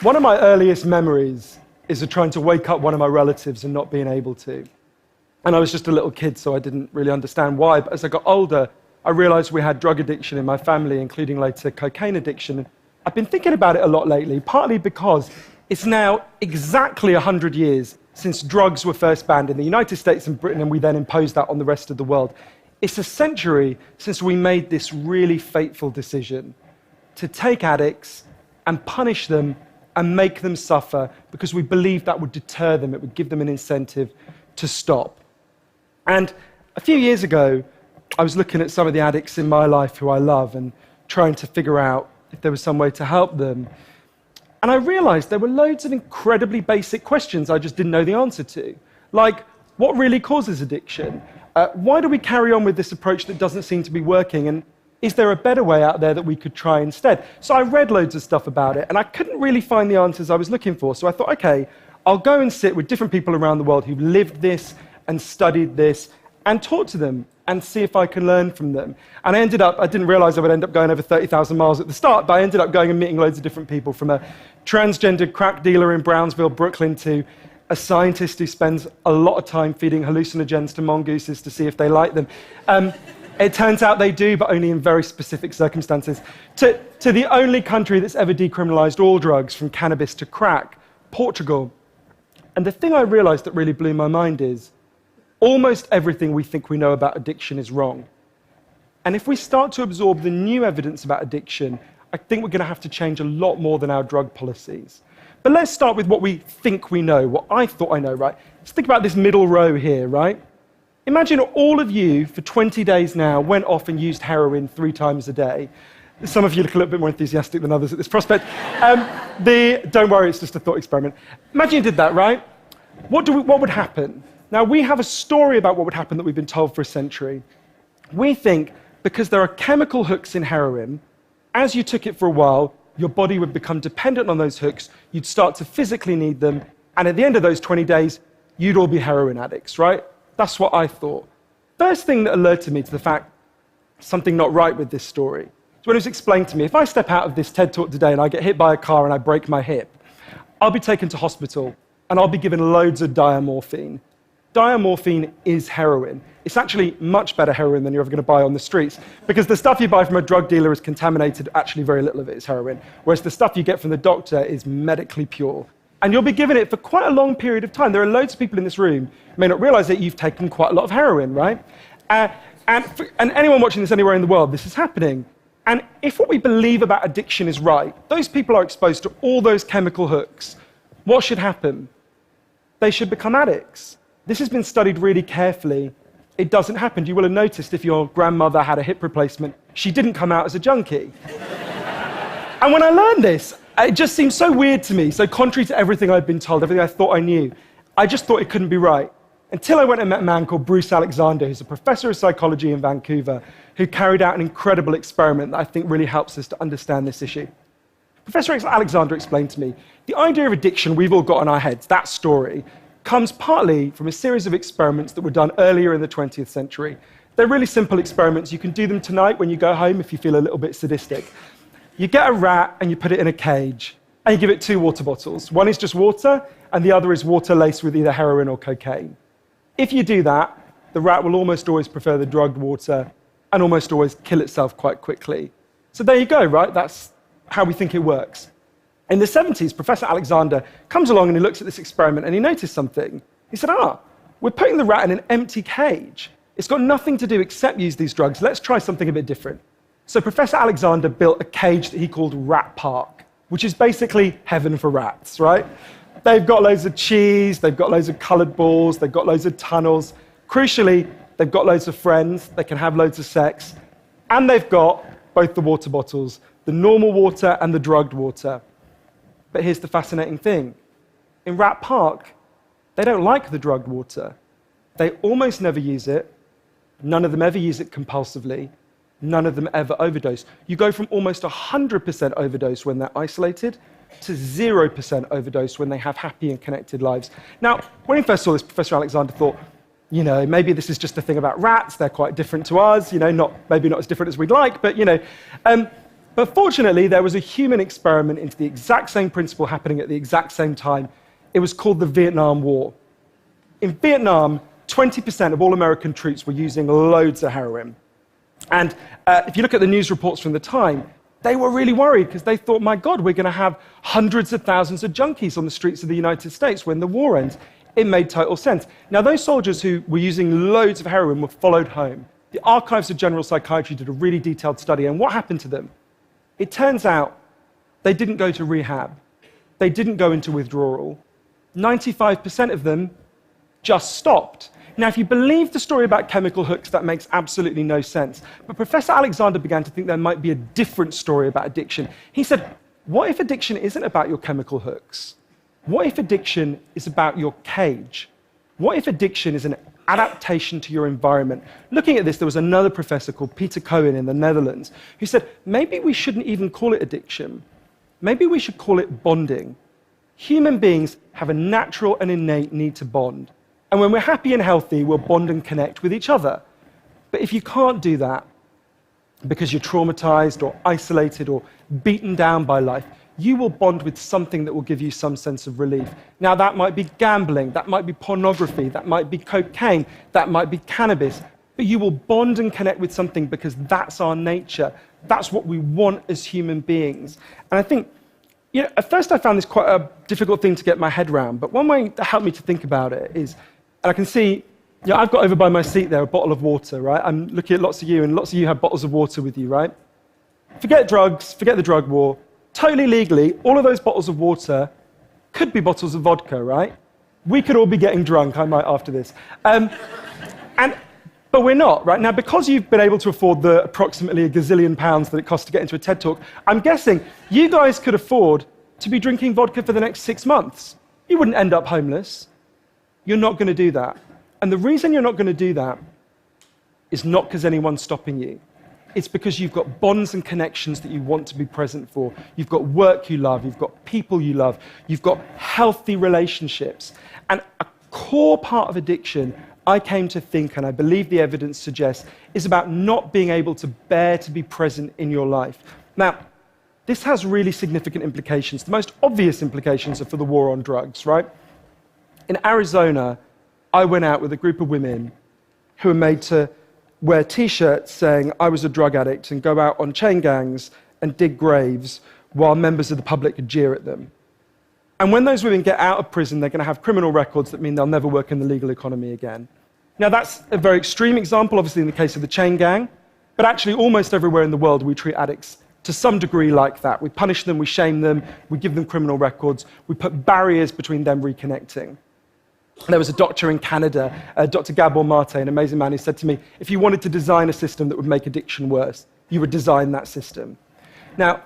One of my earliest memories is of trying to wake up one of my relatives and not being able to. And I was just a little kid, so I didn't really understand why. But as I got older, I realized we had drug addiction in my family, including later cocaine addiction. I've been thinking about it a lot lately, partly because it's now exactly 100 years since drugs were first banned in the United States and Britain, and we then imposed that on the rest of the world. It's a century since we made this really fateful decision to take addicts and punish them and make them suffer because we believed that would deter them, it would give them an incentive to stop. And a few years ago, I was looking at some of the addicts in my life who I love and trying to figure out if there was some way to help them. And I realized there were loads of incredibly basic questions I just didn't know the answer to. Like, what really causes addiction? Why do we carry on with this approach that doesn't seem to be working? And is there a better way out there that we could try instead? So I read loads of stuff about it, and I couldn't really find the answers I was looking for. So I thought, okay, I'll go and sit with different people around the world who've lived this and studied this and talk to them and see if I can learn from them. And I didn't realize I would end up going over 30,000 miles at the start, but I ended up going and meeting loads of different people, from a transgender crack dealer in Brownsville, Brooklyn, to a scientist who spends a lot of time feeding hallucinogens to mongooses to see if they like them. It turns out they do, but only in very specific circumstances. To the only country that's ever decriminalized all drugs, from cannabis to crack, Portugal. And the thing I realized that really blew my mind is almost everything we think we know about addiction is wrong. And if we start to absorb the new evidence about addiction, I think we're going to have to change a lot more than our drug policies. But let's start with what we think we know, what I thought I know, right? Let's think about this middle row here, right? Imagine all of you, for 20 days now, went off and used heroin 3 times a day. Some of you look a little bit more enthusiastic than others at this prospect. Don't worry, it's just a thought experiment. Imagine you did that, right? What would happen? Now, we have a story about what would happen that we've been told for a century. We think because there are chemical hooks in heroin, as you took it for a while, your body would become dependent on those hooks, you'd start to physically need them, and at the end of those 20 days, you'd all be heroin addicts, right? That's what I thought. First thing that alerted me to the fact something not right with this story is when it was explained to me, if I step out of this TED Talk today and I get hit by a car and I break my hip, I'll be taken to hospital and I'll be given loads of diamorphine. Diamorphine is heroin. It's actually much better heroin than you're ever going to buy on the streets, because the stuff you buy from a drug dealer is contaminated, actually very little of it is heroin, whereas the stuff you get from the doctor is medically pure. And you'll be given it for quite a long period of time. There are loads of people in this room who may not realize that you've taken quite a lot of heroin, right? And anyone watching this anywhere in the world, this is happening. And if what we believe about addiction is right, those people are exposed to all those chemical hooks. What should happen? They should become addicts. This has been studied really carefully. It doesn't happen. You will have noticed if your grandmother had a hip replacement, she didn't come out as a junkie. And when I learned this, it just seemed so weird to me, so contrary to everything I'd been told, everything I thought I knew. I just thought it couldn't be right. Until I went and met a man called Bruce Alexander, who's a professor of psychology in Vancouver, who carried out an incredible experiment that I think really helps us to understand this issue. Professor Alexander explained to me, the idea of addiction we've all got in our heads, that story, comes partly from a series of experiments that were done earlier in the 20th century. They're really simple experiments. You can do them tonight when you go home if you feel a little bit sadistic. You get a rat and you put it in a cage, and you give it 2 water bottles. One is just water, and the other is water laced with either heroin or cocaine. If you do that, the rat will almost always prefer the drugged water and almost always kill itself quite quickly. So there you go, right? That's how we think it works. In the 70s, Professor Alexander comes along and he looks at this experiment and he noticed something. He said, we're putting the rat in an empty cage. It's got nothing to do except use these drugs. Let's try something a bit different. So Professor Alexander built a cage that he called Rat Park, which is basically heaven for rats, right? They've got loads of cheese, they've got loads of colored balls, they've got loads of tunnels. Crucially, they've got loads of friends, they can have loads of sex, and they've got both the water bottles, the normal water and the drugged water. But here's the fascinating thing. In Rat Park, they don't like the drugged water. They almost never use it. None of them ever use it compulsively. None of them ever overdose. You go from almost 100% overdose when they're isolated to 0% overdose when they have happy and connected lives. Now, when he first saw this, Professor Alexander thought, maybe this is just a thing about rats. They're quite different to us, maybe not as different as we'd like, but, But fortunately, there was a human experiment into the exact same principle happening at the exact same time. It was called the Vietnam War. In Vietnam, 20% of all American troops were using loads of heroin. And if you look at the news reports from the time, they were really worried because they thought, my God, we're going to have hundreds of thousands of junkies on the streets of the United States when the war ends. It made total sense. Now, those soldiers who were using loads of heroin were followed home. The Archives of General Psychiatry did a really detailed study, and what happened to them? It turns out they didn't go to rehab. They didn't go into withdrawal. 95% of them just stopped. Now, if you believe the story about chemical hooks, that makes absolutely no sense. But Professor Alexander began to think there might be a different story about addiction. He said, what if addiction isn't about your chemical hooks? What if addiction is about your cage? What if addiction is an adaptation to your environment? Looking at this, there was another professor called Peter Cohen in the Netherlands who said, maybe we shouldn't even call it addiction. Maybe we should call it bonding. Human beings have a natural and innate need to bond. And when we're happy and healthy, we'll bond and connect with each other. But if you can't do that because you're traumatized or isolated or beaten down by life, you will bond with something that will give you some sense of relief. Now, that might be gambling, that might be pornography, that might be cocaine, that might be cannabis, but you will bond and connect with something because that's our nature. That's what we want as human beings. And I think, at first I found this quite a difficult thing to get my head around, but one way that helped me to think about it is, and I can see, I've got over by my seat there a bottle of water, right? I'm looking at lots of you, and lots of you have bottles of water with you, right? Forget drugs, forget the drug war. Totally legally, all of those bottles of water could be bottles of vodka, right? We could all be getting drunk, I might after this. But we're not, right? Now, because you've been able to afford the approximately £1 gazillion that it costs to get into a TED Talk, I'm guessing you guys could afford to be drinking vodka for the next 6 months. You wouldn't end up homeless. You're not going to do that. And the reason you're not going to do that is not because anyone's stopping you. It's because you've got bonds and connections that you want to be present for. You've got work you love. You've got people you love. You've got healthy relationships. And a core part of addiction, I came to think, and I believe the evidence suggests, is about not being able to bear to be present in your life. Now, this has really significant implications. The most obvious implications are for the war on drugs, right? In Arizona, I went out with a group of women who were made to wear T-shirts saying I was a drug addict and go out on chain gangs and dig graves while members of the public could jeer at them. And when those women get out of prison, they're going to have criminal records that mean they'll never work in the legal economy again. Now, that's a very extreme example, obviously, in the case of the chain gang, but actually almost everywhere in the world we treat addicts to some degree like that. We punish them, we shame them, we give them criminal records, we put barriers between them reconnecting. There was a doctor in Canada, Dr. Gabor Mate, an amazing man, who said to me, if you wanted to design a system that would make addiction worse, you would design that system. Now,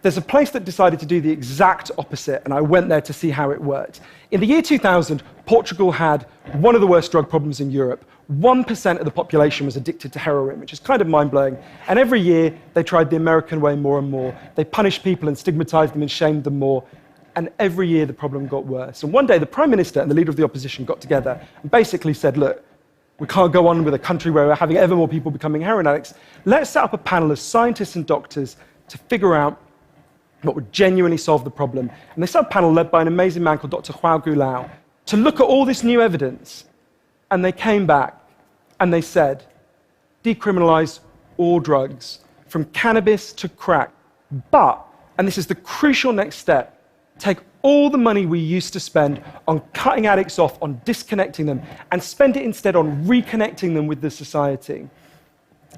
there's a place that decided to do the exact opposite, and I went there to see how it worked. In the year 2000, Portugal had one of the worst drug problems in Europe. 1% of the population was addicted to heroin, which is kind of mind-blowing. And every year, they tried the American way more and more. They punished people and stigmatized them and shamed them more. And every year, the problem got worse. And one day, the Prime Minister and the leader of the opposition got together and basically said, look, we can't go on with a country where we're having ever more people becoming heroin addicts. Let's set up a panel of scientists and doctors to figure out what would genuinely solve the problem. And they set up a panel led by an amazing man called Dr. João Goulão to look at all this new evidence. And they came back and they said, decriminalize all drugs, from cannabis to crack. But, and this is the crucial next step, take all the money we used to spend on cutting addicts off, on disconnecting them, and spend it instead on reconnecting them with the society.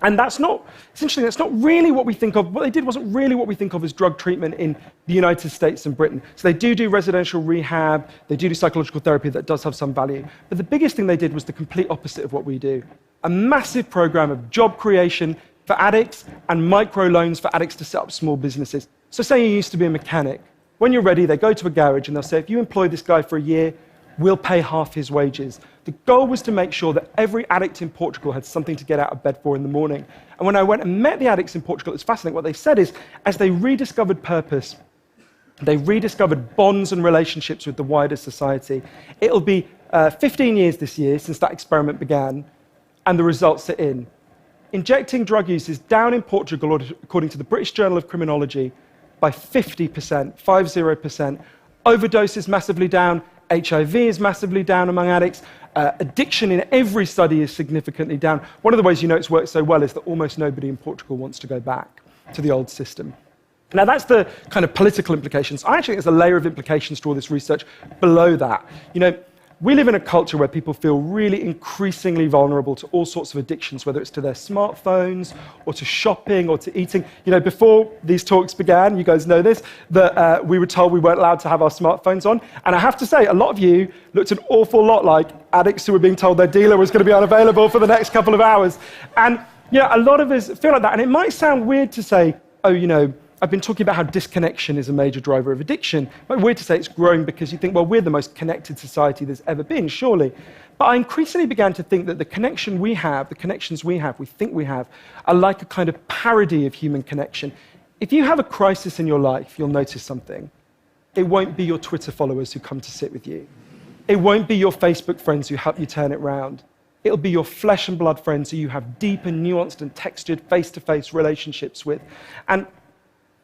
And that's not, essentially, that's not really what we think of. What they did wasn't really what we think of as drug treatment in the United States and Britain. So they do residential rehab, they do psychological therapy that does have some value. But the biggest thing they did was the complete opposite of what we do. A massive program of job creation for addicts and microloans for addicts to set up small businesses. So say you used to be a mechanic. When you're ready, they go to a garage and they'll say, if you employ this guy for a year, we'll pay half his wages. The goal was to make sure that every addict in Portugal had something to get out of bed for in the morning. And when I went and met the addicts in Portugal, it's fascinating. What they said is, as they rediscovered purpose, they rediscovered bonds and relationships with the wider society. It'll be 15 years this year since that experiment began, and the results are in. injecting drug use is down in Portugal, according to the British Journal of Criminology, by 50%, 50%. Overdose is massively down. HIV is massively down among addicts. Addiction in every study is significantly down. One of the ways you know it's worked so well is that almost nobody in Portugal wants to go back to the old system. Now, that's the kind of political implications. I actually think there's a layer of implications to all this research below that. You know, we live in a culture where people feel really increasingly vulnerable to all sorts of addictions, whether it's to their smartphones or to shopping or to eating. You know, before these talks began, you guys know this, that we were told we weren't allowed to have our smartphones on. And I have to say, a lot of you looked an awful lot like addicts who were being told their dealer was going to be unavailable for the next couple of hours. And, you know, a lot of us feel like that. And it might sound weird to say, oh, you know, I've been talking about how disconnection is a major driver of addiction. But weird to say it's growing because you think, well, we're the most connected society there's ever been, surely. But I increasingly began to think that the connections we have, we think we have, are like a kind of parody of human connection. If you have a crisis in your life, you'll notice something. It won't be your Twitter followers who come to sit with you. It won't be your Facebook friends who help you turn it round. It'll be your flesh and blood friends who you have deep and nuanced and textured face-to-face relationships with. And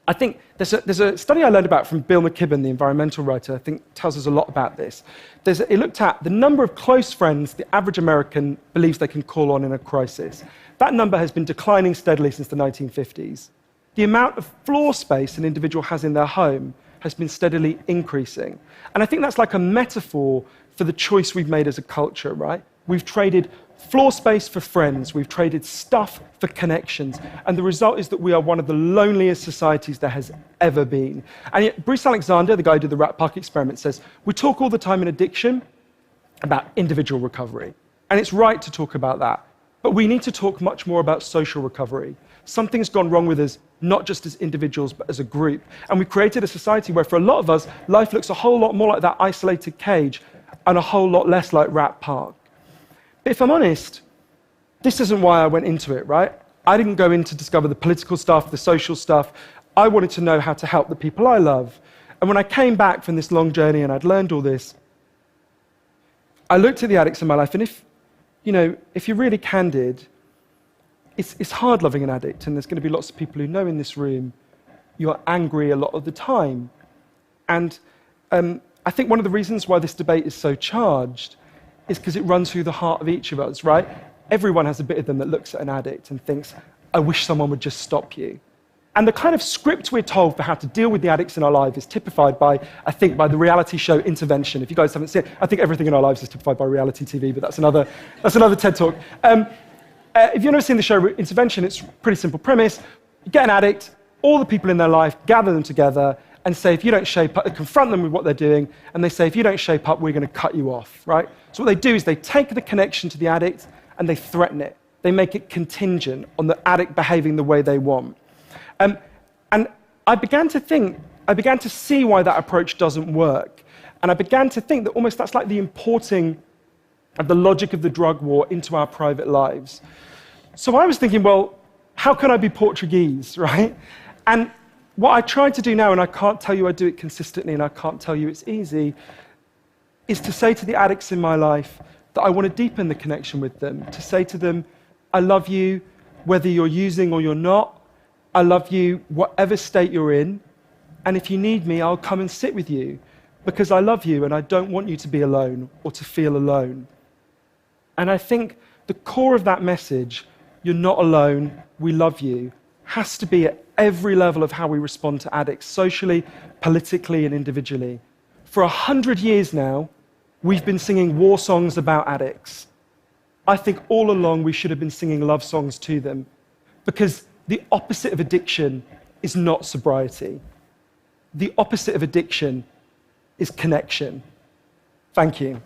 I think there's a study I learned about from Bill McKibben, the environmental writer, I think tells us a lot about this. It looked at the number of close friends the average American believes they can call on in a crisis. That number has been declining steadily since the 1950s. The amount of floor space an individual has in their home has been steadily increasing. And I think that's like a metaphor for the choice we've made as a culture, right? We've traded floor space for friends, we've traded stuff for connections, and the result is that we are one of the loneliest societies there has ever been. And yet, Bruce Alexander, the guy who did the Rat Park experiment, says, we talk all the time in addiction about individual recovery, and it's right to talk about that, but we need to talk much more about social recovery. Something's gone wrong with us, not just as individuals, but as a group. And we created a society where, for a lot of us, life looks a whole lot more like that isolated cage and a whole lot less like Rat Park. But if I'm honest, this isn't why I went into it, right? I didn't go in to discover the political stuff, the social stuff. I wanted to know how to help the people I love. And when I came back from this long journey and I'd learned all this, I looked at the addicts in my life, and if you're really candid, it's hard loving an addict, and there's going to be lots of people who know in this room you're angry a lot of the time. And I think one of the reasons why this debate is so charged is because it runs through the heart of each of us, right? Everyone has a bit of them that looks at an addict and thinks, I wish someone would just stop you. And the kind of script we're told for how to deal with the addicts in our life is typified by, I think, by the reality show Intervention. If you guys haven't seen it, I think everything in our lives is typified by reality TV, but that's another TED Talk. If you've never seen the show Intervention, it's a pretty simple premise. You get an addict, all the people in their life, gather them together, and say, if you don't shape up, they confront them with what they're doing, and they say, if you don't shape up, we're going to cut you off, right? So what they do is they take the connection to the addict and they threaten it. They make it contingent on the addict behaving the way they want. And I began to see why that approach doesn't work. And I began to think that almost that's like the importing of the logic of the drug war into our private lives. So I was thinking, well, how can I be Portuguese, right? And what I try to do now, and I can't tell you I do it consistently, and I can't tell you it's easy, is to say to the addicts in my life that I want to deepen the connection with them, to say to them, I love you whether you're using or you're not. I love you whatever state you're in, and if you need me, I'll come and sit with you, because I love you and I don't want you to be alone or to feel alone. And I think the core of that message, you're not alone, we love you, has to be at every level of how we respond to addicts, socially, politically, and individually. For 100 years now, we've been singing war songs about addicts. I think all along we should have been singing love songs to them, because the opposite of addiction is not sobriety. The opposite of addiction is connection. Thank you.